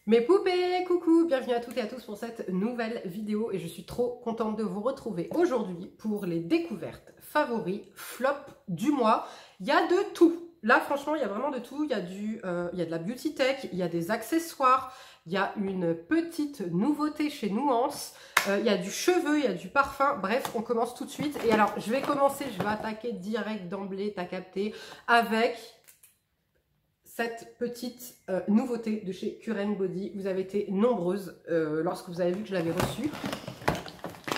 Mes poupées, coucou, bienvenue à toutes et à tous pour cette nouvelle vidéo et je suis trop contente de vous retrouver aujourd'hui pour les découvertes favoris, flop du mois. Il y a de tout. Là, franchement, il y a vraiment de tout. Il y a de la beauty tech, il y a des accessoires, il y a une petite nouveauté chez Nuance, il y a du cheveu, il y a du parfum. Bref, on commence tout de suite. Et alors, je vais attaquer direct d'emblée, t'as capté, avec cette petite nouveauté de chez Curren Body. Vous avez été nombreuses lorsque vous avez vu que je l'avais reçue.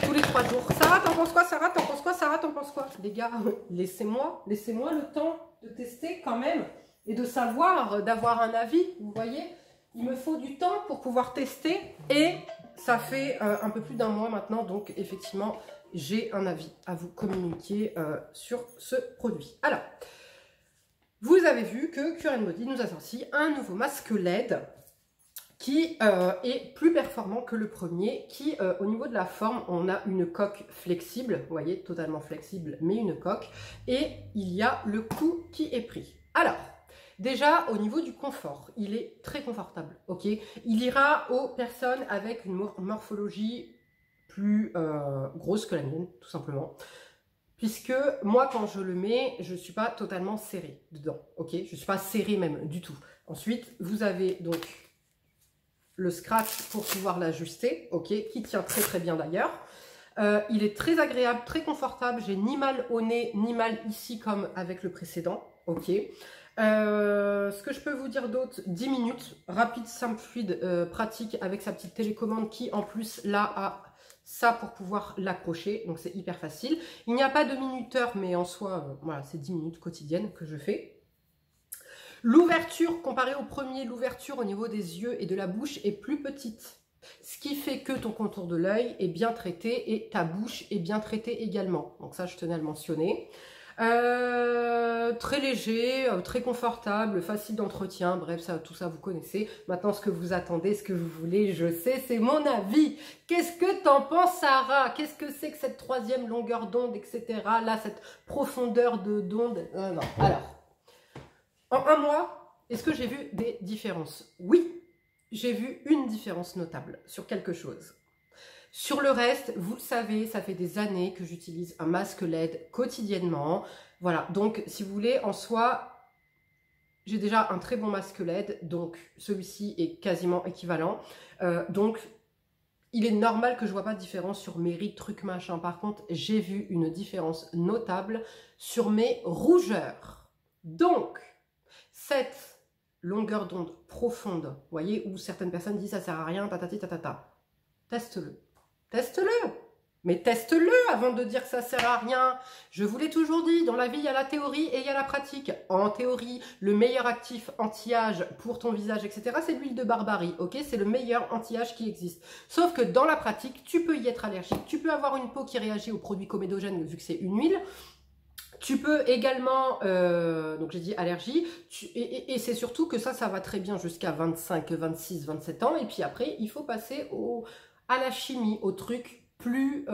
Tous les 3 jours. Sarah, t'en penses quoi? Sarah, t'en penses quoi? Sarah, t'en penses quoi? Les gars, laissez-moi le temps de tester quand même et de savoir, d'avoir un avis. Vous voyez, il me faut du temps pour pouvoir tester et ça fait un peu plus d'un mois maintenant. Donc, effectivement, j'ai un avis à vous communiquer sur ce produit. Alors, vous avez vu que Curren Body nous a sorti un nouveau masque LED qui est plus performant que le premier, qui au niveau de la forme, on a une coque flexible, vous voyez, totalement flexible, mais une coque, et il y a le coût qui est pris. Alors, déjà au niveau du confort, il est très confortable, ok? Il ira aux personnes avec une morphologie plus grosse que la mienne, tout simplement. Puisque moi, quand je le mets, je ne suis pas totalement serrée dedans, ok? Je ne suis pas serrée même du tout. Ensuite, vous avez donc le scratch pour pouvoir l'ajuster, ok? Qui tient très très bien d'ailleurs. Il est très agréable, très confortable. J'ai ni mal au nez, ni mal ici comme avec le précédent, ok? Ce que je peux vous dire d'autre, 10 minutes, rapide, simple, fluide, pratique avec sa petite télécommande qui en plus là a ça pour pouvoir l'accrocher, donc c'est hyper facile. Il n'y a pas de minuteur, mais en soi, voilà, c'est 10 minutes quotidiennes que je fais. L'ouverture, comparée au premier, l'ouverture au niveau des yeux et de la bouche est plus petite. Ce qui fait que ton contour de l'œil est bien traité et ta bouche est bien traitée également. Donc ça, je tenais à le mentionner. Très léger, très confortable, facile d'entretien, bref, ça, tout ça vous connaissez. Maintenant, ce que vous attendez, ce que vous voulez, je sais, c'est mon avis. Qu'est-ce que t'en penses, Sarah? Qu'est-ce que c'est que cette troisième longueur d'onde, etc. Là, cette profondeur d'onde. Non. Alors, en un mois, est-ce que j'ai vu des différences? Oui, j'ai vu une différence notable sur quelque chose. Sur le reste, vous le savez, ça fait des années que j'utilise un masque LED quotidiennement. Voilà, donc si vous voulez, en soi, j'ai déjà un très bon masque LED, donc celui-ci est quasiment équivalent. Donc, il est normal que je ne vois pas de différence sur mes rides, trucs, machin. Par contre, j'ai vu une différence notable sur mes rougeurs. Donc, cette longueur d'onde profonde, vous voyez, où certaines personnes disent ça sert à rien, tatati tatata, teste-le. Teste-le, mais teste-le avant de dire que ça sert à rien. Je vous l'ai toujours dit, dans la vie, il y a la théorie et il y a la pratique. En théorie, le meilleur actif anti-âge pour ton visage, etc., c'est l'huile de barbarie, ok? C'est le meilleur anti-âge qui existe. Sauf que dans la pratique, tu peux y être allergique, tu peux avoir une peau qui réagit aux produits comédogènes vu que c'est une huile. Tu peux également, donc j'ai dit allergie, et c'est surtout que ça va très bien jusqu'à 25, 26, 27 ans, et puis après, il faut passer à la chimie, au truc plus,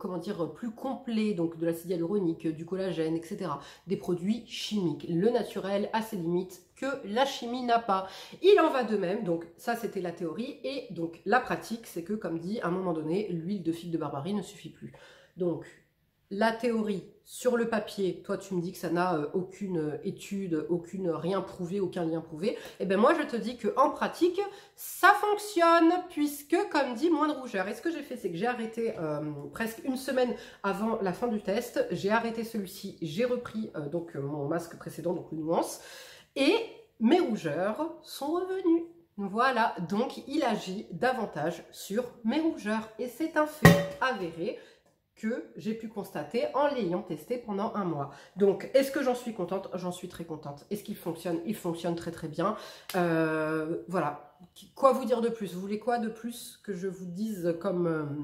comment dire, plus complet, donc de l'acide hyaluronique, du collagène, etc. Des produits chimiques. Le naturel a ses limites que la chimie n'a pas. Il en va de même, donc ça c'était la théorie, et donc la pratique, c'est que comme dit, à un moment donné, l'huile de figue de barbarie ne suffit plus. Donc, la théorie, sur le papier, toi tu me dis que ça n'a aucune étude, rien prouvé, aucun lien prouvé. Et bien moi je te dis qu'en pratique, ça fonctionne, puisque comme dit, moins de rougeur. Et ce que j'ai fait, c'est que j'ai arrêté presque une semaine avant la fin du test. J'ai arrêté celui-ci, j'ai repris donc mon masque précédent, donc le Nuance. Et mes rougeurs sont revenues. Voilà, donc il agit davantage sur mes rougeurs. Et c'est un fait avéré que j'ai pu constater en l'ayant testé pendant un mois. Donc, est-ce que j'en suis contente? J'en suis très contente. Est-ce qu'il fonctionne? Il fonctionne très très bien. Voilà. Quoi vous dire de plus? Vous voulez quoi de plus que je vous dise comme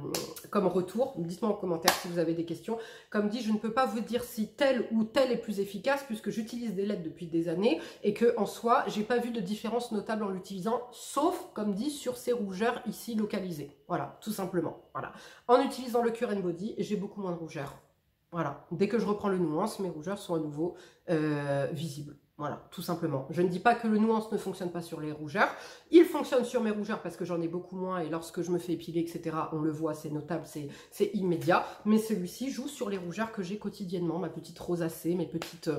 retour? Dites-moi en commentaire si vous avez des questions. Comme dit, je ne peux pas vous dire si tel ou tel est plus efficace puisque j'utilise des LED depuis des années et que en soi, j'ai pas vu de différence notable en l'utilisant, sauf, comme dit, sur ces rougeurs ici localisées. Voilà, tout simplement. Voilà. En utilisant le Curren Body, j'ai beaucoup moins de rougeurs. Voilà. Dès que je reprends le Nuance, mes rougeurs sont à nouveau visibles. Voilà, tout simplement. Je ne dis pas que le nuance ne fonctionne pas sur les rougeurs. Il fonctionne sur mes rougeurs parce que j'en ai beaucoup moins et lorsque je me fais épiler, etc., on le voit, c'est notable, c'est immédiat. Mais celui-ci joue sur les rougeurs que j'ai quotidiennement, ma petite rosacée, mes petites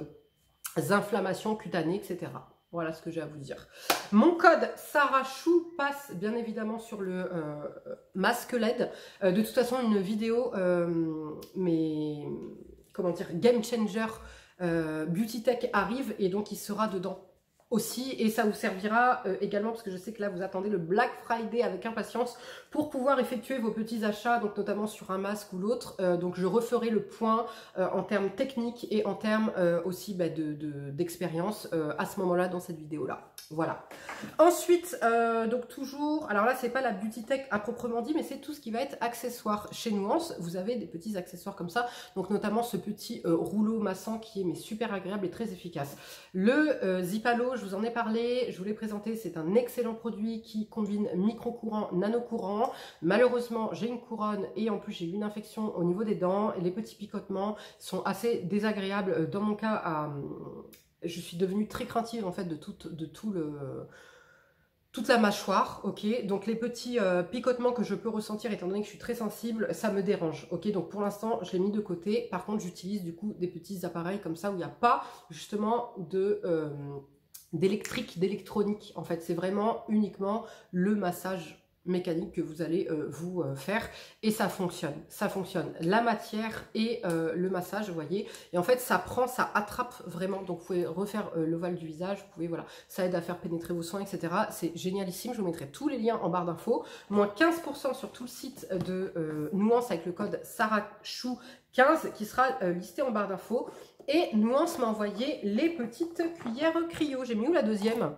inflammations cutanées, etc. Voilà ce que j'ai à vous dire. Mon code Sarah Chou passe bien évidemment sur le masque LED. De toute façon, une vidéo, mais comment dire, game changer Beauty Tech arrive et donc il sera dedans aussi et ça vous servira également parce que je sais que là vous attendez le Black Friday avec impatience pour pouvoir effectuer vos petits achats, donc notamment sur un masque ou l'autre. Donc je referai le point en termes techniques et en termes aussi d'expérience à ce moment-là dans cette vidéo-là. Voilà. Ensuite, donc toujours, alors là c'est pas la Beauty Tech à proprement dit, mais c'est tout ce qui va être accessoire. Chez Nuance, vous avez des petits accessoires comme ça, donc notamment ce petit rouleau massant qui est mais super agréable et très efficace. Le Zipalo, je vous en ai parlé, je vous l'ai présenté, c'est un excellent produit qui combine micro-courant, nano-courant. Malheureusement, j'ai une couronne et en plus j'ai eu une infection au niveau des dents. Et les petits picotements sont assez désagréables. Dans mon cas, je suis devenue très craintive en fait de toute la mâchoire, ok. Donc les petits picotements que je peux ressentir, étant donné que je suis très sensible, ça me dérange, ok. Donc pour l'instant, je l'ai mis de côté. Par contre, j'utilise du coup des petits appareils comme ça où il n'y a pas justement d'électrique, d'électronique. En fait, c'est vraiment uniquement le massage mécanique que vous allez vous faire et ça fonctionne, ça fonctionne. La matière et le massage, vous voyez, et en fait ça prend, ça attrape vraiment, donc vous pouvez refaire l'ovale du visage, vous pouvez, voilà, ça aide à faire pénétrer vos soins, etc. C'est génialissime, je vous mettrai tous les liens en barre d'infos, moins 15% sur tout le site de Nuance avec le code SarahChou15 qui sera listé en barre d'infos. Et Nuance m'a envoyé les petites cuillères cryo. J'ai mis où la deuxième?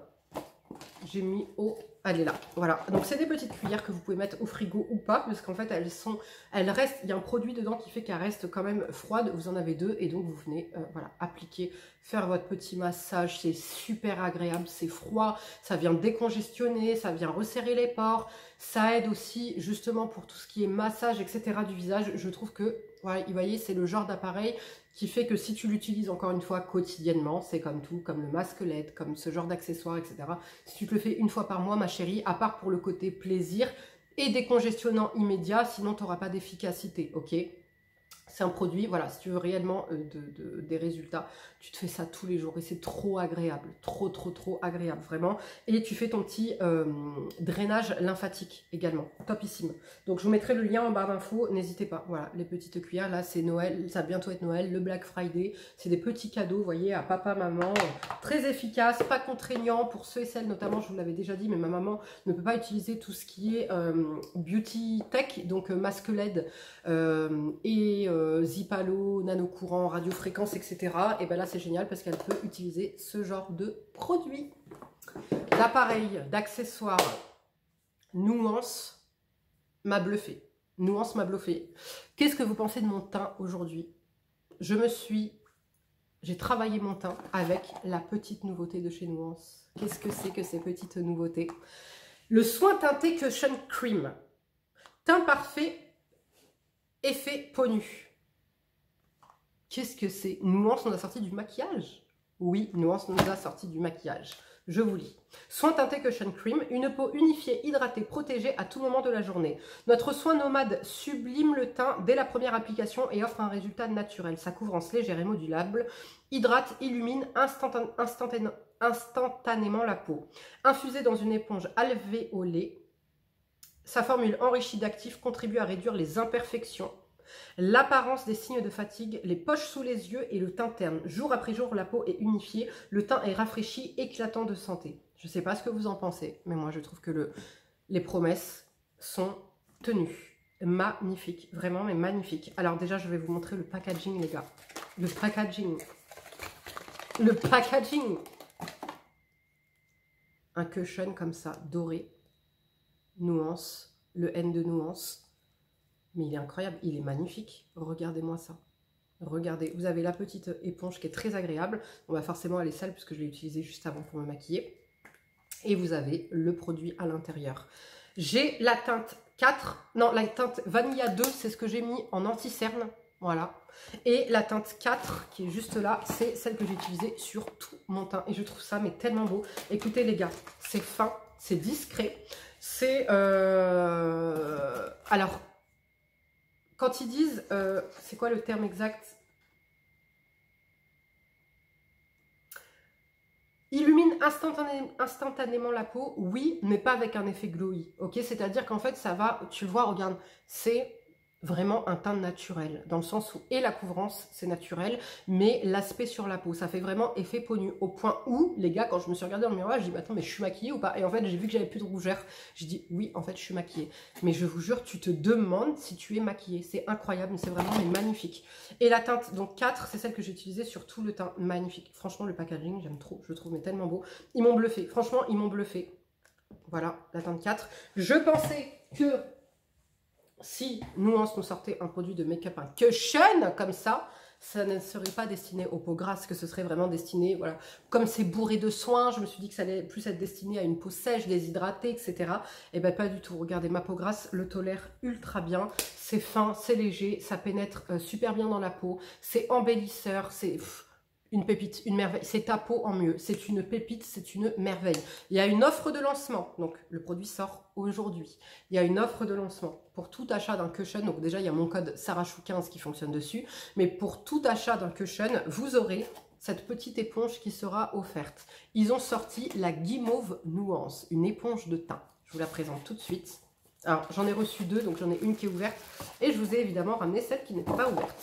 J'ai mis au... Elle est là, voilà. Donc c'est des petites cuillères que vous pouvez mettre au frigo ou pas, parce qu'en fait elles restent, il y a un produit dedans qui fait qu'elles restent quand même froides. Vous en avez deux et donc vous venez, voilà, appliquer, faire votre petit massage. C'est super agréable, c'est froid, ça vient décongestionner, ça vient resserrer les pores. Ça aide aussi justement pour tout ce qui est massage, etc. du visage. Je trouve que, voilà, vous voyez, c'est le genre d'appareil qui fait que si tu l'utilises encore une fois quotidiennement, c'est comme tout, comme le masque LED, comme ce genre d'accessoires, etc. Si tu te le fais une fois par mois, ma chérie, à part pour le côté plaisir et décongestionnant immédiat, sinon tu n'auras pas d'efficacité, ok? C'est un produit, voilà, si tu veux réellement des résultats, tu te fais ça tous les jours et c'est trop agréable, trop agréable, vraiment. Et tu fais ton petit drainage lymphatique également, topissime. Donc je vous mettrai le lien en barre d'infos, n'hésitez pas. Voilà, les petites cuillères, là c'est Noël, ça va bientôt être Noël, le Black Friday. C'est des petits cadeaux, vous voyez, à papa, maman, très efficace, pas contraignant pour ceux et celles, notamment, je vous l'avais déjà dit, mais ma maman ne peut pas utiliser tout ce qui est Beauty Tech, donc masque LED et Zipalo, nano-courant, radiofréquence, etc. Et bien là, c'est génial parce qu'elle peut utiliser ce genre de produit. L'appareil d'accessoires Nuance m'a bluffé. Nuance m'a bluffé. Qu'est-ce que vous pensez de mon teint aujourd'hui? J'ai travaillé mon teint avec la petite nouveauté de chez Nuance. Qu'est-ce que c'est que ces petites nouveautés? Le soin teinté Cushion Cream. Teint parfait, effet peau nue. Qu'est-ce que c'est? Nuance nous a sorti du maquillage. Oui, Nuance nous a sorti du maquillage. Je vous lis. Soin teinté Cushion Cream, une peau unifiée, hydratée, protégée à tout moment de la journée. Notre soin nomade sublime le teint dès la première application et offre un résultat naturel. Sa couvrance légère et modulable hydrate, illumine instantanément la peau. Infusée dans une éponge alvéolée, sa formule enrichie d'actifs contribue à réduire les imperfections, l'apparence des signes de fatigue, les poches sous les yeux et le teint terne. Jour après jour, la peau est unifiée, le teint est rafraîchi, éclatant de santé. Je ne sais pas ce que vous en pensez, mais moi je trouve que les promesses sont tenues. Magnifique, vraiment, mais magnifique. Alors déjà, je vais vous montrer le packaging, les gars. Le packaging. Le packaging. Un cushion comme ça, doré. Nuance, le N de Nuance. Mais il est incroyable, il est magnifique. Regardez-moi ça. Regardez, vous avez la petite éponge qui est très agréable. On va forcément aller sale puisque je l'ai utilisé juste avant pour me maquiller. Et vous avez le produit à l'intérieur. J'ai la teinte 4, non, la teinte Vanilla 2, c'est ce que j'ai mis en anti-cerne. Voilà. Et la teinte 4 qui est juste là, c'est celle que j'ai utilisée sur tout mon teint. Et je trouve ça mais tellement beau. Écoutez les gars, c'est fin, c'est discret. C'est... Alors, quand ils disent... c'est quoi le terme exact? Illumine instantanément la peau, oui, mais pas avec un effet glowy, ok? C'est-à-dire qu'en fait, ça va, tu le vois, regarde, c'est vraiment un teint naturel, dans le sens où, et la couvrance, c'est naturel, mais l'aspect sur la peau, ça fait vraiment effet peau nue, au point où, les gars, quand je me suis regardée dans le miroir, je dis, attends, mais je suis maquillée ou pas? Et en fait, j'ai vu que j'avais plus de rougeur, je dis, oui, en fait, je suis maquillée. Mais je vous jure, tu te demandes si tu es maquillée, c'est incroyable, c'est vraiment mais magnifique. Et la teinte, donc 4, c'est celle que j'ai utilisée sur tout le teint, magnifique. Franchement, le packaging, j'aime trop, je le trouve mais tellement beau. Ils m'ont bluffé, franchement, ils m'ont bluffé. Voilà, la teinte 4. Je pensais que si Nuance nous sortait un produit de make-up, un cushion comme ça ne serait pas destiné aux peaux grasses, que ce serait vraiment destiné, voilà, comme c'est bourré de soins, je me suis dit que ça allait plus être destiné à une peau sèche, déshydratée, etc. Et bien pas du tout, regardez, ma peau grasse le tolère ultra bien, c'est fin, c'est léger, ça pénètre super bien dans la peau, c'est embellisseur, c'est... Une pépite, une merveille, c'est ta peau en mieux, c'est une pépite, c'est une merveille. Il y a une offre de lancement, donc le produit sort aujourd'hui. Il y a une offre de lancement pour tout achat d'un cushion, donc déjà il y a mon code SARAHCHOU15 qui fonctionne dessus, mais pour tout achat d'un cushion, vous aurez cette petite éponge qui sera offerte. Ils ont sorti la Guimauve Nuance, une éponge de teint. Je vous la présente tout de suite. Alors j'en ai reçu 2, donc j'en ai une qui est ouverte, et je vous ai évidemment ramené celle qui n'était pas ouverte.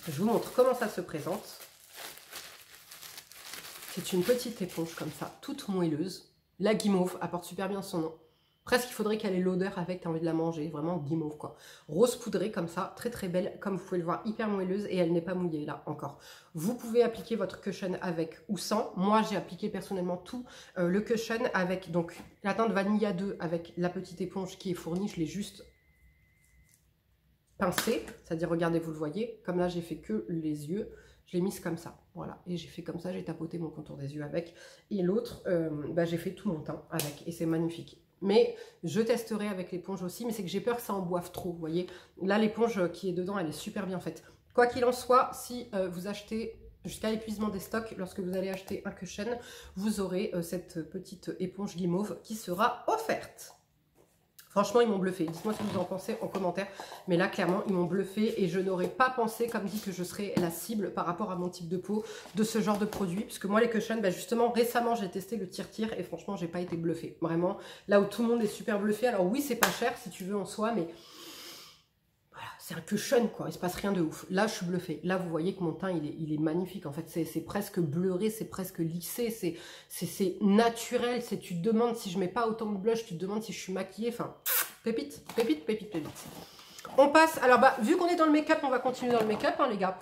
Je vous montre comment ça se présente. C'est une petite éponge comme ça, toute moelleuse. La guimauve apporte super bien son nom. Presque il faudrait qu'elle ait l'odeur avec, tu as envie de la manger, vraiment guimauve quoi. Rose poudrée comme ça, très très belle, comme vous pouvez le voir, hyper moelleuse et elle n'est pas mouillée là encore. Vous pouvez appliquer votre cushion avec ou sans. Moi j'ai appliqué personnellement tout le cushion avec donc la teinte Vanilla 2 avec la petite éponge qui est fournie, je l'ai juste pincée, c'est-à-dire regardez vous le voyez, comme là j'ai fait que les yeux. Je l'ai mise comme ça, voilà, et j'ai fait comme ça, j'ai tapoté mon contour des yeux avec, et l'autre, j'ai fait tout mon teint avec, et c'est magnifique. Mais je testerai avec l'éponge aussi, mais c'est que j'ai peur que ça en boive trop, vous voyez. Là, l'éponge qui est dedans, elle est super bien faite. Quoi qu'il en soit, si vous achetez jusqu'à l'épuisement des stocks, lorsque vous allez acheter un cushion, vous aurez cette petite éponge guimauve qui sera offerte. Franchement, ils m'ont bluffé. Dites-moi ce que vous en pensez en commentaire. Mais là, clairement, ils m'ont bluffé et je n'aurais pas pensé, comme dit, que je serais la cible par rapport à mon type de peau de ce genre de produit. Puisque moi, les cushions, justement, récemment, j'ai testé le tire-tire et franchement, j'ai pas été bluffée. Vraiment, là où tout le monde est super bluffé. Alors oui, c'est pas cher si tu veux en soi, mais voilà, c'est un cushion, quoi. Il se passe rien de ouf. Là, je suis bluffée. Là, vous voyez que mon teint, il est magnifique. En fait, c'est presque bleuré, c'est presque lissé, c'est naturel. Tu te demandes si je mets pas autant de blush, tu te demandes si je suis maquillée. Enfin, pépite, pépite, pépite, pépite. On passe, alors vu qu'on est dans le make-up, on va continuer dans le make-up, hein, les gars.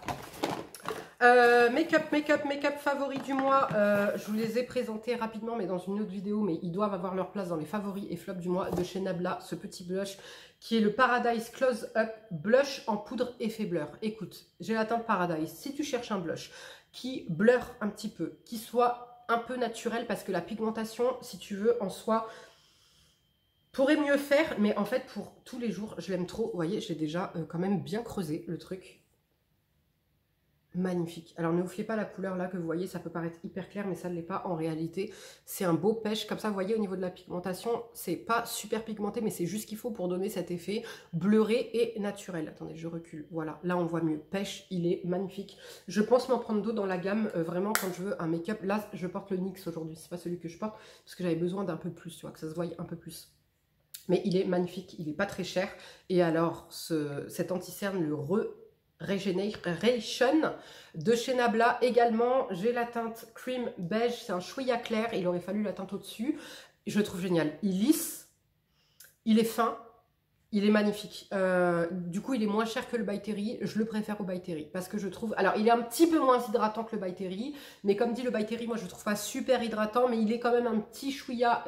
Make-up favori du mois, je vous les ai présentés rapidement mais dans une autre vidéo, mais ils doivent avoir leur place dans les favoris et flops du mois de chez Nabla, ce petit blush qui est le Paradise Close Up Blush en poudre effet blur. Écoute, j'ai la teinte Paradise, si tu cherches un blush qui blur un petit peu, qui soit un peu naturel parce que la pigmentation, si tu veux, en soi pourrait mieux faire, mais en fait pour tous les jours, je l'aime trop. Vous voyez, j'ai déjà quand même bien creusé le truc. Magnifique. Alors ne vous fiez pas à la couleur là que vous voyez, ça peut paraître hyper clair mais ça ne l'est pas en réalité. C'est un beau pêche comme ça, vous voyez au niveau de la pigmentation, c'est pas super pigmenté mais c'est juste ce qu'il faut pour donner cet effet bleuré et naturel. Attendez, je recule. Voilà, là on voit mieux. Pêche, il est magnifique. Je pense m'en prendre d'autres dans la gamme vraiment quand je veux un make-up. Là, je porte le NYX aujourd'hui, c'est pas celui que je porte parce que j'avais besoin d'un peu plus, tu vois, que ça se voie un peu plus. Mais il est magnifique, il est pas très cher. Et alors, cet anti-cerne, le Regeneration de chez Nabla également. J'ai la teinte Cream Beige, c'est un chouïa clair, il aurait fallu la teinte au-dessus. Je le trouve génial. Il lisse, il est fin, il est magnifique. Du coup, il est moins cher que le By Terry. Je le préfère au By Terry parce que je trouve... Alors, il est un petit peu moins hydratant que le By Terry, mais comme dit le By Terry, moi, je le trouve pas super hydratant, mais il est quand même un petit chouïa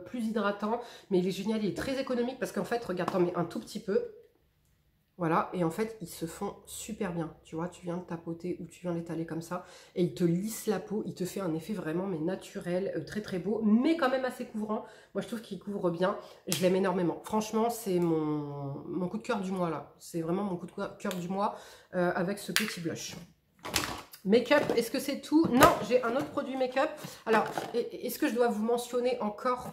plus hydratant. Mais il est génial, il est très économique parce qu'en fait, regarde, t'en mets un tout petit peu. Voilà, et en fait, ils se font super bien. Tu vois, tu viens de tapoter ou tu viens d'étaler comme ça, et il te lisse la peau, il te fait un effet vraiment mais naturel, très très beau, mais quand même assez couvrant. Moi, je trouve qu'il couvre bien. Je l'aime énormément. Franchement, c'est mon coup de cœur du mois, là. C'est vraiment mon coup de cœur du mois avec ce petit blush. Make-up, est-ce que c'est tout? Non, j'ai un autre produit make-up. Alors, est-ce que je dois vous mentionner encore?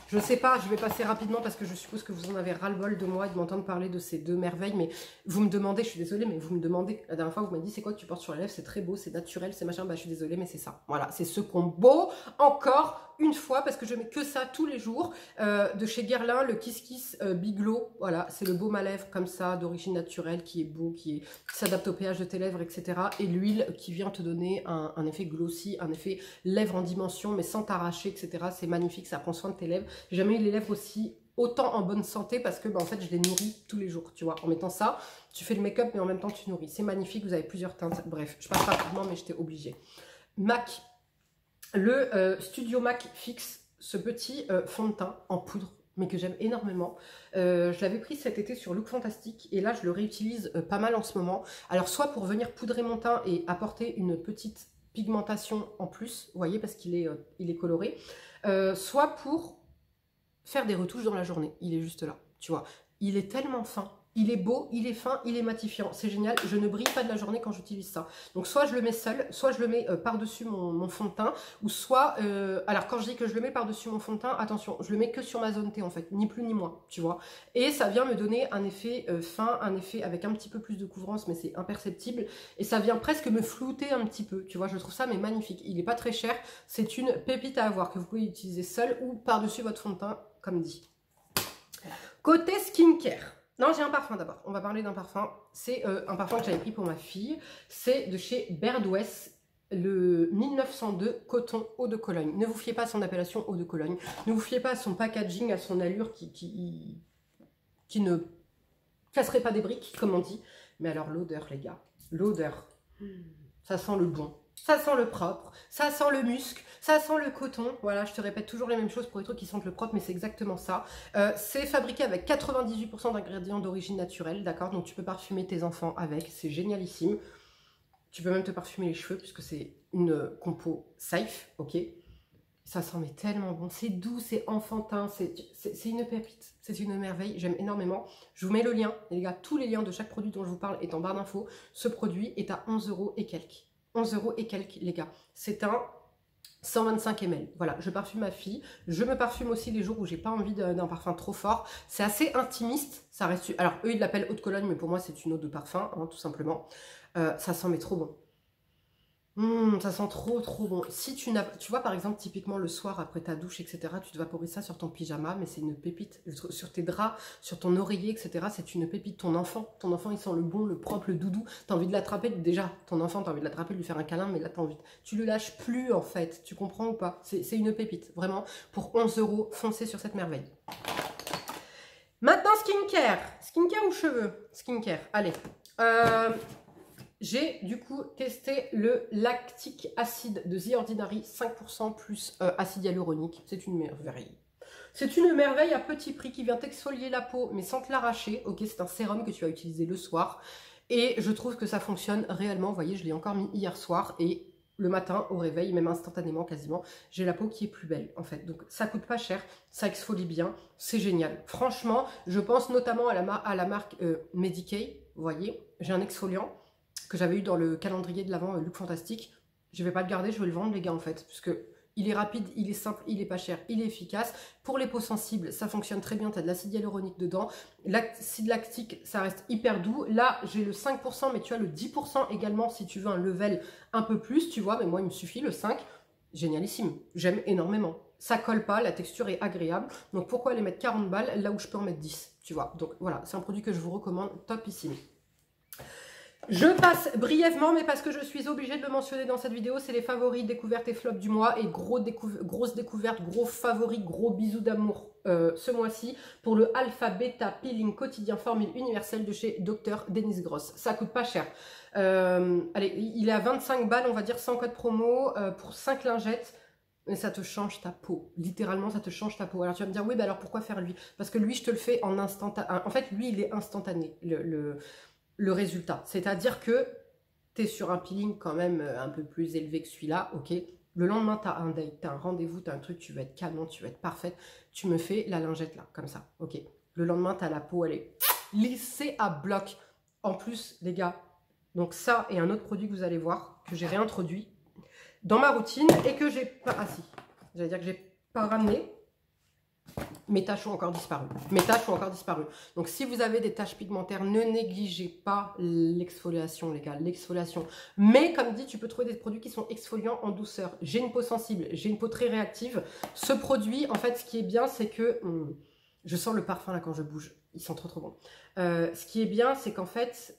Je ne sais pas, je vais passer rapidement parce que je suppose que vous en avez ras-le-bol de moi et de m'entendre parler de ces deux merveilles. Mais vous me demandez, je suis désolée, mais vous me demandez, la dernière fois vous m'avez dit c'est quoi que tu portes sur les lèvres? C'est très beau, c'est naturel, c'est machin. Bah, je suis désolée, mais c'est ça. Voilà, c'est ce combo encore une fois parce que je mets que ça tous les jours. De chez Guerlain, le Kiss Kiss Big Glow. Voilà, c'est le baume à lèvres comme ça, d'origine naturelle, qui est beau, qui s'adapte au pH de tes lèvres, etc. Et l'huile qui vient te donner un effet glossy, un effet lèvres en dimension, mais sans t'arracher, etc. C'est magnifique, ça prend soin de tes lèvres. J'ai jamais eu les lèvres aussi autant en bonne santé parce que en fait je les nourris tous les jours, tu vois. En mettant ça, tu fais le make-up mais en même temps tu nourris. C'est magnifique, vous avez plusieurs teintes. Bref, je passe rapidement mais j'étais obligée. MAC, le Studio MAC Fix, ce petit fond de teint en poudre, mais que j'aime énormément. Je l'avais pris cet été sur Look Fantastique et là je le réutilise pas mal en ce moment. Alors soit pour venir poudrer mon teint et apporter une petite pigmentation en plus, vous voyez, parce qu'il est, il est coloré, soit pour faire des retouches dans la journée. Il est juste là, tu vois. Il est tellement fin. Il est beau, il est fin, il est matifiant. C'est génial. Je ne brille pas de la journée quand j'utilise ça. Donc, soit je le mets seul, soit je le mets par-dessus mon fond de teint, ou soit... alors, quand je dis que je le mets par-dessus mon fond de teint, attention, je le mets que sur ma zone T, en fait. Ni plus ni moins, tu vois. Et ça vient me donner un effet fin, un effet avec un petit peu plus de couvrance, mais c'est imperceptible. Et ça vient presque me flouter un petit peu, tu vois. Je trouve ça, mais magnifique. Il n'est pas très cher. C'est une pépite à avoir que vous pouvez utiliser seul ou par-dessus votre fond de teint, comme dit. Côté skincare. Non, j'ai un parfum d'abord. On va parler d'un parfum. C'est un parfum que j'avais pris pour ma fille. C'est de chez Birdwest, le 1902 coton eau de Cologne. Ne vous fiez pas à son appellation eau de Cologne. Ne vous fiez pas à son packaging, à son allure qui ne casserait pas des briques, comme on dit. Mais alors l'odeur, les gars. L'odeur. Ça sent le bon. Ça sent le propre, ça sent le musc, ça sent le coton. Voilà, je te répète toujours les mêmes choses pour les trucs qui sentent le propre, mais c'est exactement ça. C'est fabriqué avec 98% d'ingrédients d'origine naturelle, d'accord? Donc tu peux parfumer tes enfants avec, c'est génialissime. Tu peux même te parfumer les cheveux puisque c'est une compo safe, ok? Ça sent mais tellement bon, c'est doux, c'est enfantin, c'est une pépite, c'est une merveille, j'aime énormément. Je vous mets le lien, et les gars, tous les liens de chaque produit dont je vous parle est en barre d'infos. Ce produit est à 11 € et quelques. 11 € et quelques, les gars. C'est un 125 ml. Voilà, je parfume ma fille. Je me parfume aussi les jours où j'ai pas envie d'un parfum trop fort. C'est assez intimiste. Ça reste. Alors, eux, ils l'appellent eau de Cologne, mais pour moi, c'est une eau de parfum, hein, tout simplement. Ça sent mais trop bon. Ça sent trop bon. Si tu vois par exemple typiquement le soir après ta douche, etc., tu te vaporises ça sur ton pyjama, mais c'est une pépite. Sur tes draps, sur ton oreiller, etc., c'est une pépite. Ton enfant il sent le bon, le propre, le doudou. T'as envie de l'attraper, déjà ton enfant, t'as envie de l'attraper, de lui faire un câlin, mais là t'as envie, tu le lâches plus en fait. Tu comprends ou pas? C'est une pépite, vraiment. Pour 11 €, foncez sur cette merveille. Maintenant skincare. Skincare ou cheveux? Skincare, allez. J'ai du coup testé le Lactic Acid de The Ordinary, 5% plus acide hyaluronique. C'est une merveille. C'est une merveille à petit prix qui vient t'exfolier la peau mais sans te l'arracher. Ok, c'est un sérum que tu vas utiliser le soir. Et je trouve que ça fonctionne réellement. Vous voyez, je l'ai encore mis hier soir et le matin au réveil, même instantanément quasiment, j'ai la peau qui est plus belle en fait. Donc ça coûte pas cher, ça exfolie bien, c'est génial. Franchement, je pense notamment à la marque Medicay. Vous voyez, j'ai un exfoliant que j'avais eu dans le calendrier de l'Avent Look Fantastique. Je vais pas le garder, je vais le vendre les gars en fait, puisque il est rapide, il est simple, il est pas cher, il est efficace. Pour les peaux sensibles, ça fonctionne très bien, tu as de l'acide hyaluronique dedans. L'acide lactique, ça reste hyper doux. Là, j'ai le 5%, mais tu as le 10% également si tu veux un level un peu plus, tu vois, mais moi il me suffit le 5. Génialissime, j'aime énormément. Ça colle pas, la texture est agréable. Donc pourquoi aller mettre 40 balles là où je peux en mettre 10, tu vois. Donc voilà, c'est un produit que je vous recommande, topissime. Je passe brièvement, mais parce que je suis obligée de le mentionner dans cette vidéo, c'est les favoris, découvertes et flops du mois. Et grosse découverte, gros favoris, gros bisous d'amour ce mois-ci pour le Alpha Beta Peeling quotidien formule universelle de chez Dr Dennis Gross. Ça coûte pas cher. Allez, il est à 25 balles, on va dire sans code promo, pour 5 lingettes. Et ça te change ta peau. Littéralement, ça te change ta peau. Alors tu vas me dire, oui, bah alors pourquoi faire lui? Parce que lui, je te le fais en instantané. En fait, lui, il est instantané, le résultat. C'est-à-dire que tu es sur un peeling quand même un peu plus élevé que celui-là, ok? Le lendemain, tu as un date, tu as un rendez-vous, tu as un truc, tu vas être canon, tu vas être parfaite. Tu me fais la lingette là, comme ça, ok? Le lendemain, tu as la peau, elle est lissée à bloc. En plus, les gars, donc ça et un autre produit que vous allez voir, que j'ai réintroduit dans ma routine et que j'ai pas... Ah si, j'allais dire que j'ai pas ramené. Mes taches ont encore disparu. Mes taches ont encore disparu. Donc, si vous avez des taches pigmentaires, ne négligez pas l'exfoliation, les gars, l'exfoliation. Mais, comme dit, tu peux trouver des produits qui sont exfoliants en douceur. J'ai une peau sensible, j'ai une peau très réactive. Ce produit, en fait, ce qui est bien, c'est que... je sens le parfum, là, quand je bouge. Ils sont trop, trop bons. Ce qui est bien, c'est qu'en fait...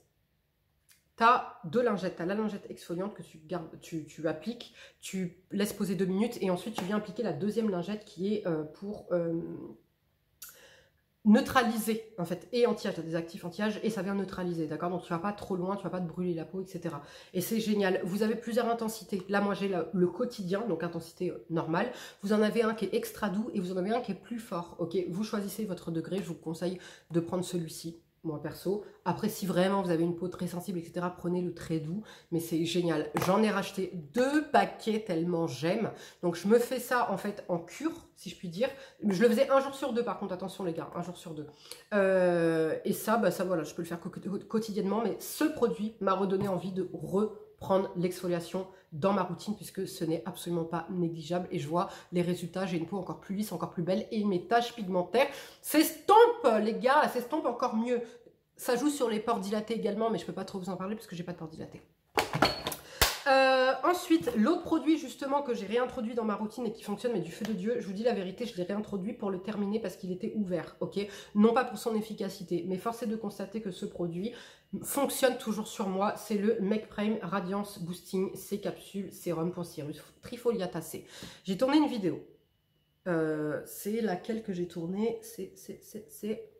Tu as deux lingettes, tu as la lingette exfoliante que tu gardes, tu appliques, tu laisses poser 2 minutes et ensuite tu viens appliquer la deuxième lingette qui est pour neutraliser en fait et anti-âge, tu as des actifs anti-âge et ça vient neutraliser, d'accord? Donc tu vas pas trop loin, tu vas pas te brûler la peau, etc. Et c'est génial. Vous avez plusieurs intensités. Là, moi j'ai le quotidien, donc intensité normale. Vous en avez un qui est extra doux et vous en avez un qui est plus fort, ok? Vous choisissez votre degré, je vous conseille de prendre celui-ci. Moi perso, après si vraiment vous avez une peau très sensible, etc., prenez le très doux, mais c'est génial. J'en ai racheté 2 paquets tellement j'aime. Donc je me fais ça en fait en cure, si je puis dire. Je le faisais 1 jour sur 2 par contre, attention les gars, 1 jour sur 2. Et ça, bah ça voilà, je peux le faire quotidiennement, mais ce produit m'a redonné envie de reprendre l'exfoliation dans ma routine puisque ce n'est absolument pas négligeable et je vois les résultats, j'ai une peau encore plus lisse, encore plus belle et mes taches pigmentaires s'estompent les gars, s'estompent encore mieux. Ça joue sur les pores dilatés également mais je peux pas trop vous en parler parce que j'ai pas de pores dilatés. Ensuite, l'autre produit justement que j'ai réintroduit dans ma routine et qui fonctionne, mais du feu de Dieu, je vous dis la vérité, je l'ai réintroduit pour le terminer parce qu'il était ouvert, ok? Non pas pour son efficacité, mais force est de constater que ce produit fonctionne toujours sur moi. C'est le Make Prime Radiance Boosting C Capsule Sérum pour Cirrus Trifoliatacée. J'ai tourné une vidéo. C'est laquelle que j'ai tournée? C'est...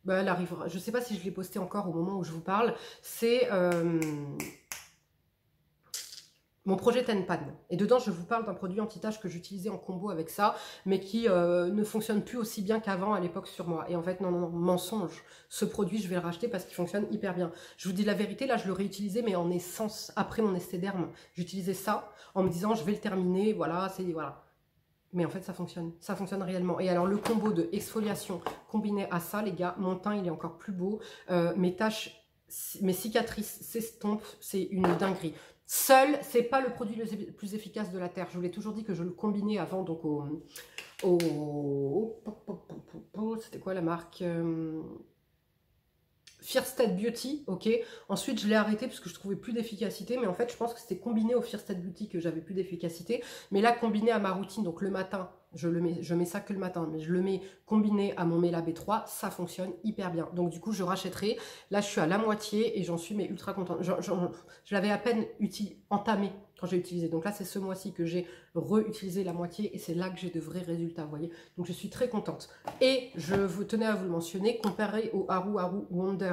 Bah, elle arrivera. Je ne sais pas si je l'ai postée encore au moment où je vous parle. C'est... mon projet Tenpan. Et dedans, je vous parle d'un produit anti-tache que j'utilisais en combo avec ça, mais qui ne fonctionne plus aussi bien qu'avant à l'époque sur moi. Et en fait, non, non, non, mensonge. Ce produit, je vais le racheter parce qu'il fonctionne hyper bien. Je vous dis la vérité, là, je le réutilisais, mais en essence, après mon estéderme. J'utilisais ça en me disant, je vais le terminer, voilà, c'est... voilà. Mais en fait, ça fonctionne réellement. Et alors, le combo de exfoliation combiné à ça, les gars, mon teint, il est encore plus beau. Mes taches, mes cicatrices s'estompent, c'est une dinguerie. Seul, c'est pas le produit le plus efficace de la Terre. Je vous l'ai toujours dit que je le combinais avant, donc c'était quoi la marque Fierstead Beauty, ok. Ensuite, je l'ai arrêté parce que je trouvais plus d'efficacité. Mais en fait, je pense que c'était combiné au Fierstead Beauty que j'avais plus d'efficacité. Mais là, combiné à ma routine, donc le matin, je mets ça que le matin, mais je le mets combiné à mon Mela B3, ça fonctionne hyper bien. Donc du coup, je rachèterai. Là, je suis à la moitié et j'en suis mais ultra contente. Je l'avais à peine entamé quand j'ai utilisé. Donc là, c'est ce mois-ci que j'ai réutilisé la moitié et c'est là que j'ai de vrais résultats, vous voyez. Donc je suis très contente. Et je vous tenais à vous le mentionner, comparé au Haru Haru Wonder,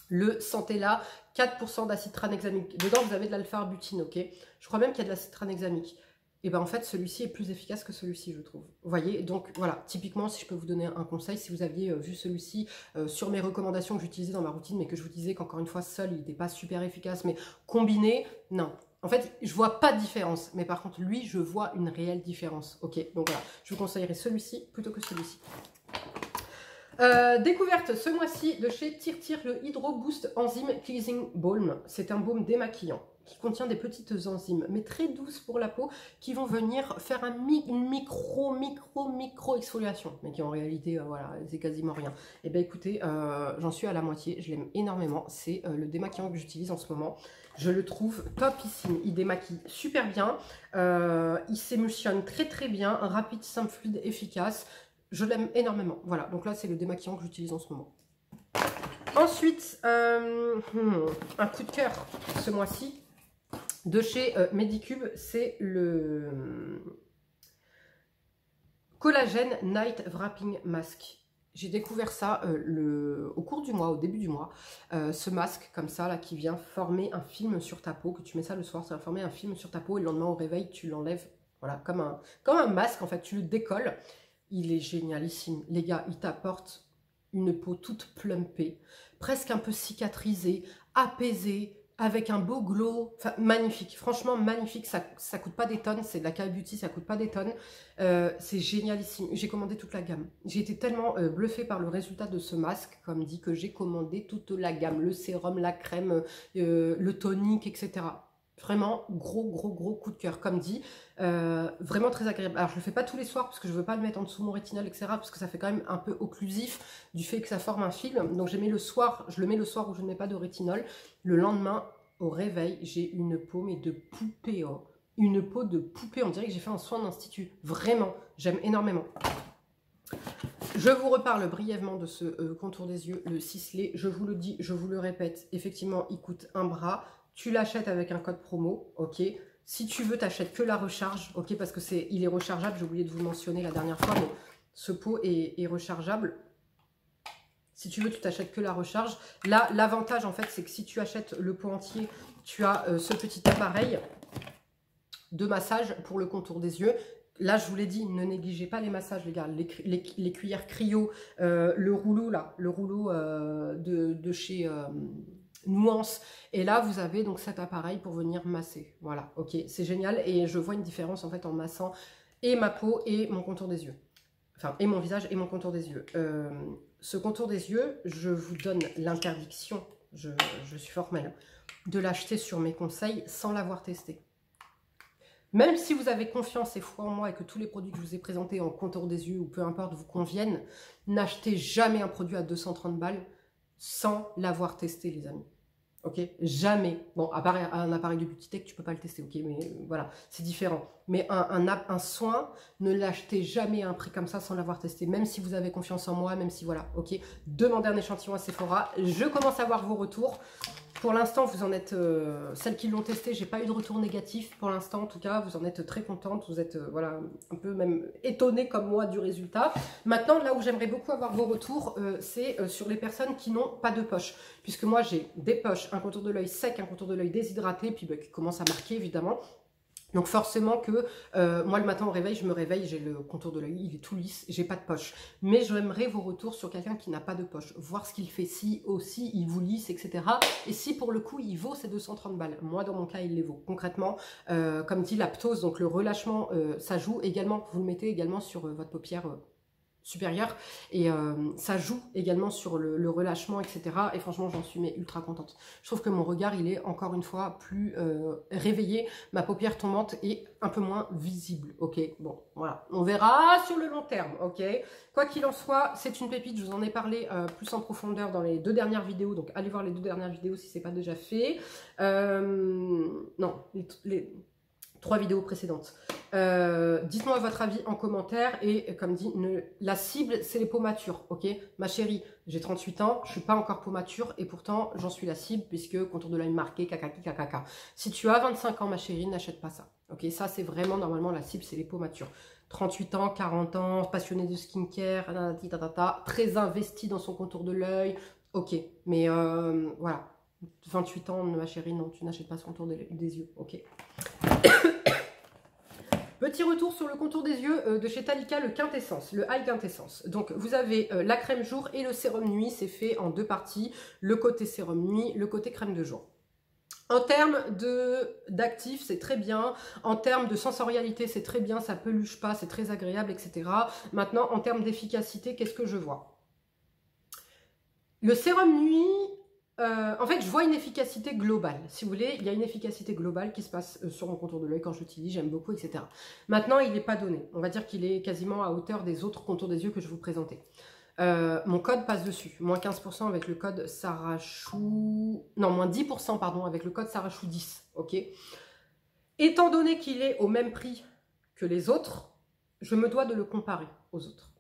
le Centella, 4% d'acide tranexamique. Dedans, vous avez de l'alpha-arbutin, ok. Je crois même qu'il y a de l'acide tranexamique. Et bien en fait, celui-ci est plus efficace que celui-ci, je trouve. Vous voyez, donc voilà, typiquement, si je peux vous donner un conseil, si vous aviez vu celui-ci sur mes recommandations que j'utilisais dans ma routine, mais que je vous disais qu'encore une fois, seul, il n'était pas super efficace, mais combiné, non. En fait, je vois pas de différence, mais par contre, lui, je vois une réelle différence. Ok, donc voilà, je vous conseillerais celui-ci plutôt que celui-ci. Découverte ce mois-ci de chez Tirtir, le Hydro Boost Enzyme Cleansing Balm. C'est un baume démaquillant qui contient des petites enzymes, mais très douces pour la peau, qui vont venir faire une micro exfoliation, mais qui en réalité, voilà, c'est quasiment rien. Et bien écoutez, j'en suis à la moitié, je l'aime énormément. C'est le démaquillant que j'utilise en ce moment. Je le trouve topissime, il démaquille super bien, il s'émulsionne très très bien, rapide, simple, fluide, efficace. Je l'aime énormément. Voilà, donc là, c'est le démaquillant que j'utilise en ce moment. Ensuite, un coup de cœur ce mois-ci de chez Medicube, c'est le Collagène Night Wrapping Mask. J'ai découvert ça au cours du mois, au début du mois. Ce masque comme ça, là, qui vient former un film sur ta peau, que tu mets ça le soir, ça va former un film sur ta peau et le lendemain au réveil, tu l'enlèves. Voilà, comme un masque, en fait, tu le décolles. Il est génialissime. Les gars, il t'apporte une peau toute plumpée, presque un peu cicatrisée, apaisée, avec un beau glow, enfin magnifique, franchement magnifique, ça coûte pas des tonnes, c'est de la K-Beauty, ça coûte pas des tonnes, c'est génialissime, j'ai commandé toute la gamme, j'ai été tellement bluffée par le résultat de ce masque, comme dit, que j'ai commandé toute la gamme, le sérum, la crème, le tonique, etc. Vraiment, gros coup de cœur, comme dit, vraiment très agréable. Alors, je le fais pas tous les soirs, parce que je veux pas le mettre en dessous de mon rétinol, etc., parce que ça fait quand même un peu occlusif, du fait que ça forme un film. Donc, je le mets le soir où je ne mets pas de rétinol. Le lendemain, au réveil, j'ai une peau, mais de poupée, oh. Une peau de poupée, on dirait que j'ai fait un soin d'institut. Vraiment, j'aime énormément. Je vous reparle brièvement de ce contour des yeux, le ciselé. Je vous le dis, je vous le répète, effectivement, il coûte un bras. Tu l'achètes avec un code promo, ok. Si tu veux, t'achètes que la recharge, ok, parce que il est rechargeable. J'ai oublié de vous le mentionner la dernière fois, mais ce pot est rechargeable. Si tu veux, tu t'achètes que la recharge. Là, l'avantage, en fait, c'est que si tu achètes le pot entier, tu as ce petit appareil de massage pour le contour des yeux. Là, je vous l'ai dit, ne négligez pas les massages, les gars. Les cuillères cryo, le rouleau, là, le rouleau de chez Nuance. Et là, vous avez donc cet appareil pour venir masser. Voilà, ok, c'est génial. Et je vois une différence, en fait, en massant et ma peau et mon contour des yeux. Enfin, et mon visage et mon contour des yeux. Ce contour des yeux, je vous donne l'interdiction, je suis formelle, de l'acheter sur mes conseils sans l'avoir testé. Même si vous avez confiance et foi en moi et que tous les produits que je vous ai présentés en contour des yeux ou peu importe vous conviennent, n'achetez jamais un produit à 230 balles sans l'avoir testé, les amis. Ok, jamais. Bon, à part un appareil de Beauty Tech, tu peux pas le tester, ok, mais voilà, c'est différent. Mais un soin, ne l'achetez jamais à un prix comme ça sans l'avoir testé, même si vous avez confiance en moi, même si voilà, ok. Demandez un échantillon à Sephora. Je commence à voir vos retours. Pour l'instant, vous en êtes, celles qui l'ont testé, j'ai pas eu de retour négatif pour l'instant. En tout cas, vous en êtes très contente, vous êtes voilà, un peu même étonnée comme moi du résultat. Maintenant, là où j'aimerais beaucoup avoir vos retours, c'est sur les personnes qui n'ont pas de poche. Puisque moi, j'ai des poches, un contour de l'œil sec, un contour de l'œil déshydraté, puis qui commence à marquer évidemment. Donc forcément que moi le matin au réveil, je me réveille, j'ai le contour de l'œil, il est tout lisse, j'ai pas de poche. Mais j'aimerais vos retours sur quelqu'un qui n'a pas de poche, voir ce qu'il fait, si aussi il vous lisse, etc. Et si pour le coup il vaut ces 230 balles. Moi dans mon cas il les vaut. Concrètement, comme dit la ptose, donc le relâchement, ça joue également, vous le mettez également sur votre paupière supérieure et ça joue également sur le relâchement, etc. Et franchement j'en suis mais ultra contente. Je trouve que mon regard il est encore une fois plus réveillé, ma paupière tombante est un peu moins visible, ok. Bon voilà, on verra sur le long terme, ok. Quoi qu'il en soit, c'est une pépite, je vous en ai parlé plus en profondeur dans les 2 dernières vidéos, donc allez voir les 2 dernières vidéos si c'est pas déjà fait. Non, les 3 vidéos précédentes. Dites-moi votre avis en commentaire et comme dit, la cible c'est les peaux matures, ok. Ma chérie, j'ai 38 ans, je suis pas encore peau mature et pourtant j'en suis la cible puisque contour de l'œil marqué, caca. Si tu as 25 ans ma chérie, n'achète pas ça, ok. Ça c'est vraiment normalement la cible, c'est les peaux matures. 38 ans, 40 ans, passionné de skincare, très investi dans son contour de l'œil, ok. Mais voilà, 28 ans ma chérie, non, tu n'achètes pas ce contour des yeux, ok. Petit retour sur le contour des yeux de chez Talika, le Quintessence, le High Quintessence. Donc vous avez la crème jour et le sérum nuit, c'est fait en 2 parties, le côté sérum nuit, le côté crème de jour. En termes d'actifs, c'est très bien. En termes de sensorialité, c'est très bien, ça peluche pas, c'est très agréable, etc. Maintenant, en termes d'efficacité, qu'est-ce que je vois? Le sérum nuit... en fait, je vois une efficacité globale. Si vous voulez, il y a une efficacité globale qui se passe sur mon contour de l'œil quand je l'utilise, j'aime beaucoup, etc. Maintenant, il n'est pas donné. On va dire qu'il est quasiment à hauteur des autres contours des yeux que je vous présentais. Mon code passe dessus. Moins 15% avec le code Sarachou... Non, moins 10%, pardon, avec le code Sarachou 10. Ok. Étant donné qu'il est au même prix que les autres, je me dois de le comparer aux autres.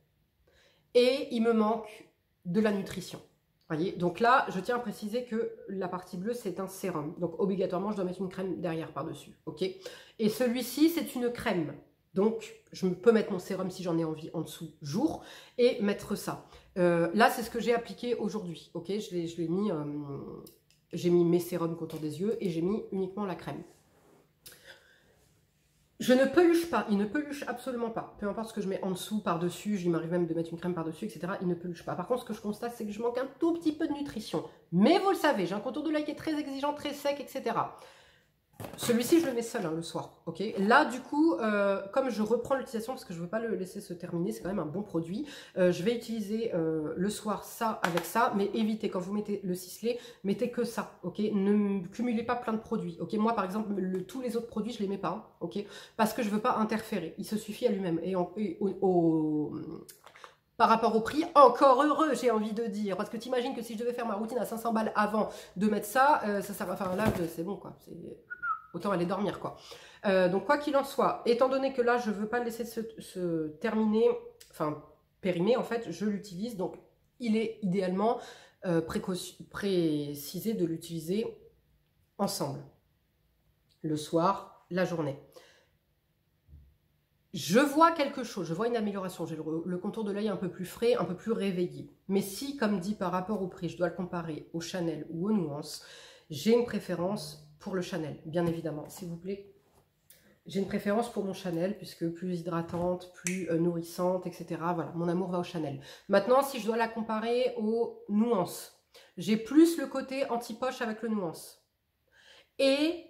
Et il me manque de la nutrition. Voyez, donc là, je tiens à préciser que la partie bleue, c'est un sérum. Donc, obligatoirement, je dois mettre une crème derrière par-dessus. Ok. Et celui-ci, c'est une crème. Donc, je peux mettre mon sérum si j'en ai envie en dessous, jour, et mettre ça. Là, c'est ce que j'ai appliqué aujourd'hui. Ok, je l'ai mis, j'ai mis mes sérums contour des yeux et j'ai mis uniquement la crème. Je ne peluche pas, il ne peluche absolument pas. Peu importe ce que je mets en dessous, par-dessus, il m'arrive même de mettre une crème par-dessus, etc. Il ne peluche pas. Par contre, ce que je constate, c'est que je manque un tout petit peu de nutrition. Mais vous le savez, j'ai un contour de l'œil qui est très exigeant, très sec, etc. Celui-ci, je le mets seul, hein, le soir, ok. Là, du coup, comme je reprends l'utilisation, parce que je ne veux pas le laisser se terminer, c'est quand même un bon produit, je vais utiliser le soir ça avec ça, mais évitez, quand vous mettez le ciselé, mettez que ça, ok. Ne cumulez pas plein de produits, ok. Moi, par exemple, tous les autres produits, je ne les mets pas, hein, ok, parce que je ne veux pas interférer, il se suffit à lui-même. Et, par rapport au prix, encore heureux, j'ai envie de dire. Parce que t'imagines que si je devais faire ma routine à 500 balles avant de mettre ça, ça sert à... Enfin là, c'est bon, quoi. Autant aller dormir, quoi. Donc, quoi qu'il en soit, étant donné que là, je ne veux pas le laisser se terminer, enfin, périmer, en fait, je l'utilise. Donc, il est idéalement précisé de l'utiliser ensemble. Le soir, la journée. Je vois quelque chose, je vois une amélioration, j'ai le contour de l'œil un peu plus frais, un peu plus réveillé. Mais si, comme dit, par rapport au prix, je dois le comparer au Chanel ou aux nuances, j'ai une préférence pour le Chanel, bien évidemment, s'il vous plaît. J'ai une préférence pour mon Chanel, puisque plus hydratante, plus nourrissante, etc. Voilà, mon amour va au Chanel. Maintenant, si je dois la comparer aux nuances, j'ai plus le côté anti-poche avec le nuance. Et...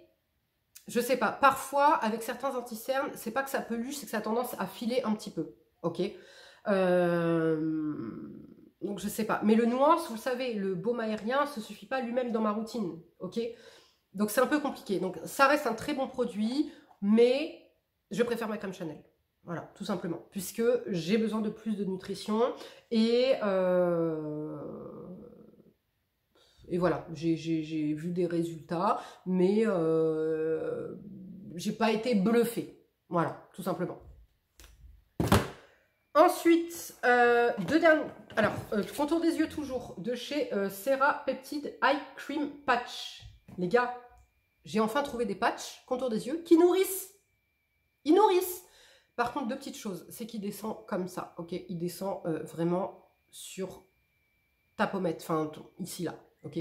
je sais pas, parfois, avec certains anti-cernes, c'est pas que ça peluche, c'est que ça a tendance à filer un petit peu, ok. Donc, je sais pas. Mais le nuance, vous le savez, le baume aérien, se suffit pas lui-même dans ma routine, ok. Donc, c'est un peu compliqué. Donc, ça reste un très bon produit, mais je préfère ma crème Chanel. Voilà, tout simplement. Puisque j'ai besoin de plus de nutrition et voilà, j'ai vu des résultats, mais j'ai pas été bluffée. Voilà, tout simplement. Ensuite, deux derniers... Alors, contour des yeux toujours, de chez Cera Peptide Eye Cream Patch. Les gars, j'ai enfin trouvé des patchs, contour des yeux, qui nourrissent. Ils nourrissent. Par contre, deux petites choses, c'est qu'il descend comme ça, ok. Il descend vraiment sur ta pommette, enfin, ici, là, ok.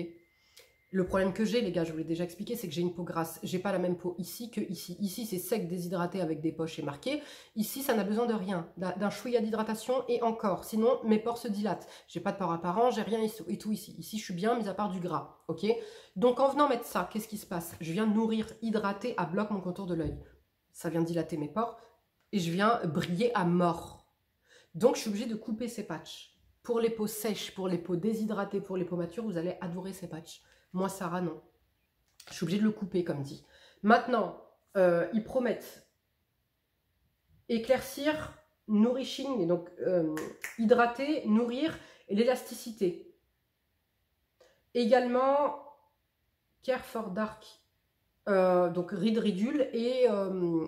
Le problème que j'ai, les gars, je vous l'ai déjà expliqué, c'est que j'ai une peau grasse. J'ai pas la même peau ici que ici. Ici, c'est sec, déshydraté avec des poches et marqué. Ici, ça n'a besoin de rien, d'un chouïa d'hydratation et encore. Sinon, mes pores se dilatent. J'ai pas de pores apparents, j'ai rien et tout ici. Ici, je suis bien, mis à part du gras, ok. Donc, en venant mettre ça, qu'est-ce qui se passe? Je viens nourrir, hydrater à bloc mon contour de l'œil. Ça vient dilater mes pores et je viens briller à mort. Donc, je suis obligée de couper ces patchs. Pour les peaux sèches, pour les peaux déshydratées, pour les peaux matures, vous allez adorer ces patchs. Moi, Sarah, non. Je suis obligée de le couper, comme dit. Maintenant, ils promettent éclaircir, nourishing, donc hydrater, nourrir et l'élasticité. Également, Care for Dark, donc ride ridule et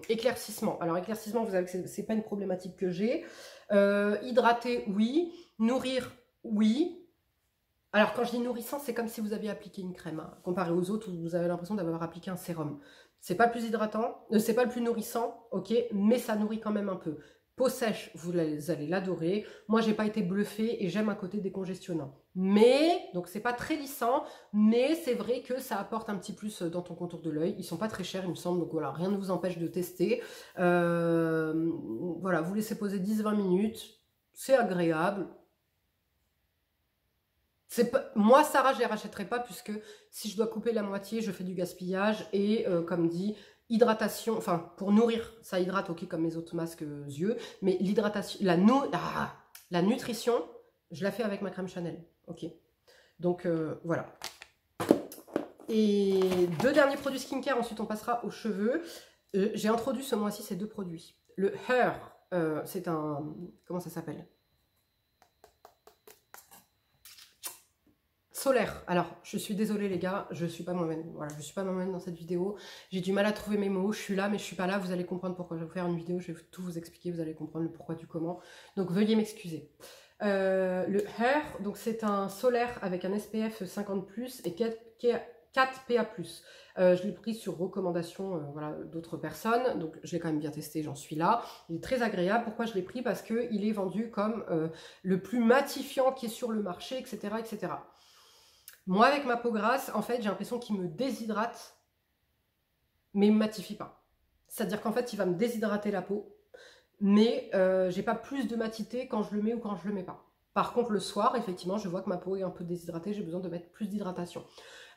éclaircissement. Alors, éclaircissement, vous savez que ce n'est pas une problématique que j'ai. Hydrater, oui. Nourrir, oui. Alors, quand je dis nourrissant, c'est comme si vous aviez appliqué une crème, hein, comparé aux autres où vous avez l'impression d'avoir appliqué un sérum. C'est pas le plus hydratant, c'est pas le plus nourrissant, ok, mais ça nourrit quand même un peu. Peau sèche, vous allez l'adorer. Moi, j'ai pas été bluffée et j'aime un côté décongestionnant. Mais, donc c'est pas très lissant, mais c'est vrai que ça apporte un petit plus dans ton contour de l'œil. Ils sont pas très chers, il me semble, donc voilà, rien ne vous empêche de tester. Voilà, vous laissez poser 10-20 minutes, c'est agréable. Moi, Sarah, je ne les rachèterai pas puisque si je dois couper la moitié, je fais du gaspillage. Et comme dit, hydratation, enfin, pour nourrir, ça hydrate, ok, comme mes autres masques yeux. Mais l'hydratation, la nutrition, je la fais avec ma crème Chanel, ok. Donc, voilà. Et deux derniers produits skincare, ensuite on passera aux cheveux. J'ai introduit ce mois-ci ces deux produits. Le Hair, c'est un... comment ça s'appelle ? Solaire. Alors, je suis désolée les gars, je suis pas moi-même. Voilà, je suis pas moi-même dans cette vidéo. J'ai du mal à trouver mes mots. Je suis là, mais je suis pas là. Vous allez comprendre pourquoi. Je vais vous faire une vidéo. Je vais tout vous expliquer. Vous allez comprendre le pourquoi du comment. Donc, veuillez m'excuser. Le Hair, donc c'est un solaire avec un SPF 50+ et 4 PA+. Je l'ai pris sur recommandation voilà, d'autres personnes. Donc, je l'ai quand même bien testé. J'en suis là. Il est très agréable. Pourquoi je l'ai pris? Parce qu'il est vendu comme le plus matifiant qui est sur le marché, etc., etc. Moi, avec ma peau grasse, en fait, j'ai l'impression qu'il me déshydrate, mais il ne me matifie pas. C'est-à-dire qu'en fait, il va me déshydrater la peau, mais j'ai pas plus de matité quand je le mets ou quand je le mets pas. Par contre, le soir, effectivement, je vois que ma peau est un peu déshydratée, j'ai besoin de mettre plus d'hydratation.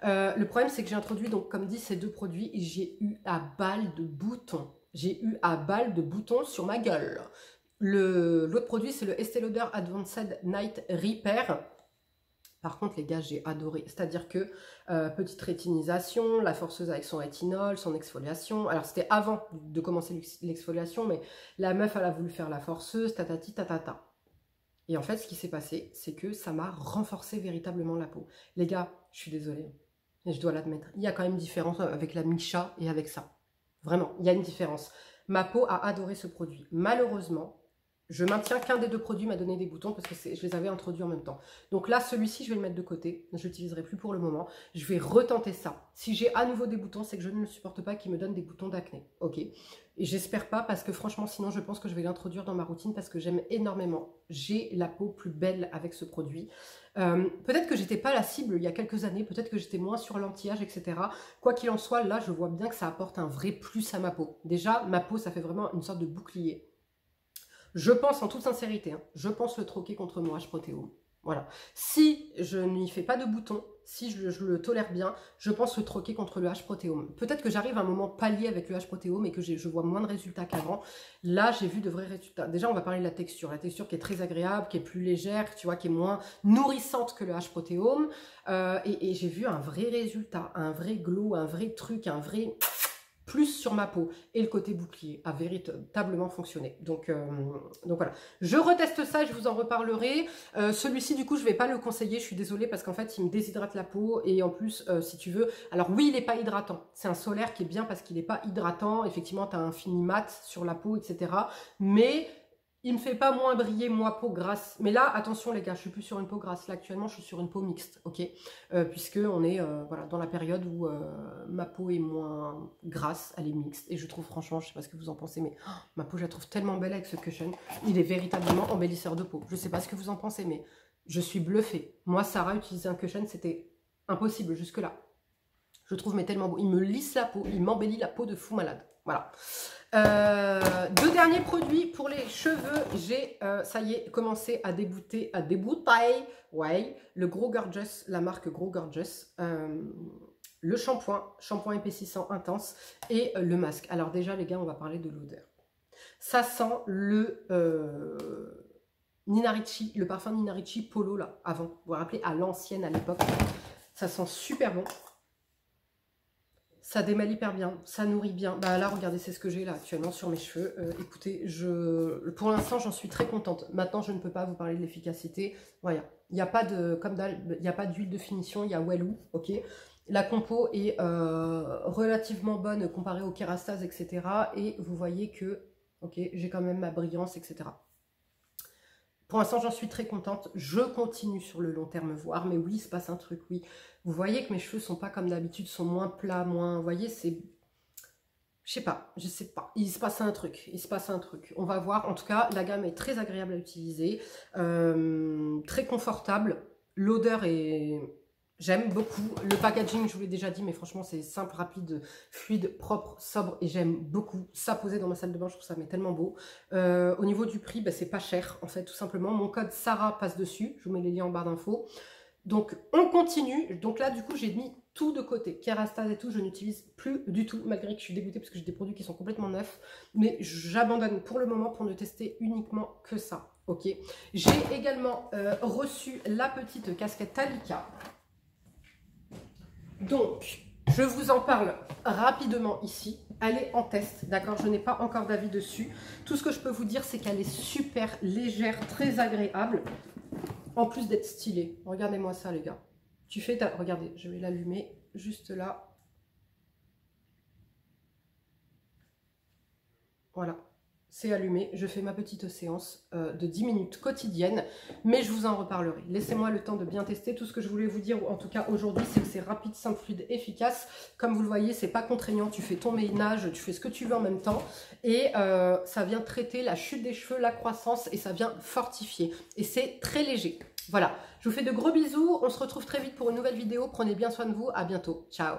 Le problème, c'est que j'ai introduit, donc comme dit, ces deux produits, et j'ai eu à balle de boutons. J'ai eu à balle de boutons sur ma gueule. L'autre produit, c'est le Estée Lauder Advanced Night Repair. Par contre, les gars, j'ai adoré. C'est-à-dire que petite rétinisation, la forceuse avec son rétinol, son exfoliation. Alors, c'était avant de commencer l'exfoliation, mais la meuf, elle a voulu faire la forceuse, tatati, tatata. Et en fait, ce qui s'est passé, c'est que ça m'a renforcé véritablement la peau. Les gars, je suis désolée, mais je dois l'admettre. Il y a quand même une différence avec la Micha et avec ça. Vraiment, il y a une différence. Ma peau a adoré ce produit. Malheureusement, je maintiens qu'un des deux produits m'a donné des boutons parce que je les avais introduits en même temps. Donc là, celui-ci, je vais le mettre de côté. Je ne l'utiliserai plus pour le moment. Je vais retenter ça. Si j'ai à nouveau des boutons, c'est que je ne le supporte pas qu'il me donne des boutons d'acné. Ok. Et j'espère pas parce que franchement, sinon, je pense que je vais l'introduire dans ma routine parce que j'aime énormément. J'ai la peau plus belle avec ce produit. Peut-être que j'étais pas la cible il y a quelques années. Peut-être que j'étais moins sur l'anti-âge, etc. Quoi qu'il en soit, là, je vois bien que ça apporte un vrai plus à ma peau. Déjà, ma peau, ça fait vraiment une sorte de bouclier. Je pense en toute sincérité, hein, je pense le troquer contre mon H-Protéome. Voilà. Si je n'y fais pas de boutons, si je le tolère bien, je pense le troquer contre le H-Protéome. Peut-être que j'arrive à un moment pallier avec le H-Protéome et que je vois moins de résultats qu'avant. Là, j'ai vu de vrais résultats. Déjà, on va parler de la texture. La texture qui est très agréable, qui est plus légère, tu vois, qui est moins nourrissante que le H-Protéome. Et j'ai vu un vrai résultat, un vrai glow, un vrai truc, un vrai plus sur ma peau, et le côté bouclier a véritablement fonctionné. Donc voilà, je reteste ça et je vous en reparlerai. Celui-ci, du coup, je ne vais pas le conseiller, je suis désolée, parce qu'en fait, il me déshydrate la peau, et en plus, si tu veux, alors oui, il n'est pas hydratant. C'est un solaire qui est bien parce qu'il n'est pas hydratant. Effectivement, tu as un fini mat sur la peau, etc. Mais il me fait pas moins briller, moi, peau grasse. Mais là, attention les gars, je suis plus sur une peau grasse. Là, actuellement, je suis sur une peau mixte, ok, puisque on est voilà, dans la période où ma peau est moins grasse, elle est mixte. Et je trouve, franchement, je sais pas ce que vous en pensez, mais oh, ma peau, je la trouve tellement belle avec ce cushion. Il est véritablement embellisseur de peau. Je sais pas ce que vous en pensez, mais je suis bluffée. Moi, Sarah, utiliser un cushion, c'était impossible jusque-là. Je trouve mais tellement beau. Il me lisse la peau, il m'embellit la peau de fou malade. Voilà. Deux derniers produits pour les cheveux. J'ai, ça y est, commencé à débouter, ouais, le Grow Gorgeous, la marque Grow Gorgeous. Le shampoing épaississant intense et le masque. Alors déjà, les gars, on va parler de l'odeur. Ça sent le Nina Ricci, le parfum Nina Ricci Polo, là, avant. Vous vous rappelez, à l'ancienne, à l'époque. Ça sent super bon. Ça démêle hyper bien, ça nourrit bien. Bah là, regardez, c'est ce que j'ai là actuellement sur mes cheveux. Écoutez, pour l'instant, j'en suis très contente. Maintenant, je ne peux pas vous parler de l'efficacité. Voilà, il n'y a pas de, comme il n'y a pas d'huile de finition, il y a Wellou, ok. La compo est relativement bonne comparée au Kerastase, etc. Et vous voyez que, ok, j'ai quand même ma brillance, etc. Pour l'instant, j'en suis très contente. Je continue sur le long terme voir. Mais oui, il se passe un truc, oui. Vous voyez que mes cheveux sont pas comme d'habitude, sont moins plats, moins... Vous voyez, c'est... Je sais pas. Il se passe un truc. Il se passe un truc. On va voir. En tout cas, la gamme est très agréable à utiliser. Très confortable. L'odeur est... J'aime beaucoup. Le packaging, je vous l'ai déjà dit, mais franchement, c'est simple, rapide, fluide, propre, sobre. Et j'aime beaucoup ça poser dans ma salle de bain. Je trouve ça mais tellement beau. Au niveau du prix, bah, c'est pas cher, en fait, tout simplement. Mon code Sarah passe dessus. Je vous mets les liens en barre d'infos. Donc, on continue. Donc là, du coup, j'ai mis tout de côté. Kerastase et tout, je n'utilise plus du tout, malgré que je suis dégoûtée parce que j'ai des produits qui sont complètement neufs. Mais j'abandonne pour le moment pour ne tester uniquement que ça. Ok. J'ai également reçu la petite casquette Talika. Donc, je vous en parle rapidement ici. Elle est en test, d'accord? Je n'ai pas encore d'avis dessus. Tout ce que je peux vous dire, c'est qu'elle est super légère, très agréable. En plus d'être stylée. Regardez-moi ça, les gars. Tu fais ta... Regardez, je vais l'allumer juste là. Voilà. C'est allumé, je fais ma petite séance de 10 minutes quotidienne, mais je vous en reparlerai. Laissez-moi le temps de bien tester. Tout ce que je voulais vous dire, en tout cas aujourd'hui, c'est que c'est rapide, simple, fluide, efficace. Comme vous le voyez, c'est pas contraignant, tu fais ton ménage, tu fais ce que tu veux en même temps. Et ça vient traiter la chute des cheveux, la croissance, et ça vient fortifier. Et c'est très léger. Voilà, je vous fais de gros bisous, on se retrouve très vite pour une nouvelle vidéo. Prenez bien soin de vous, à bientôt, ciao.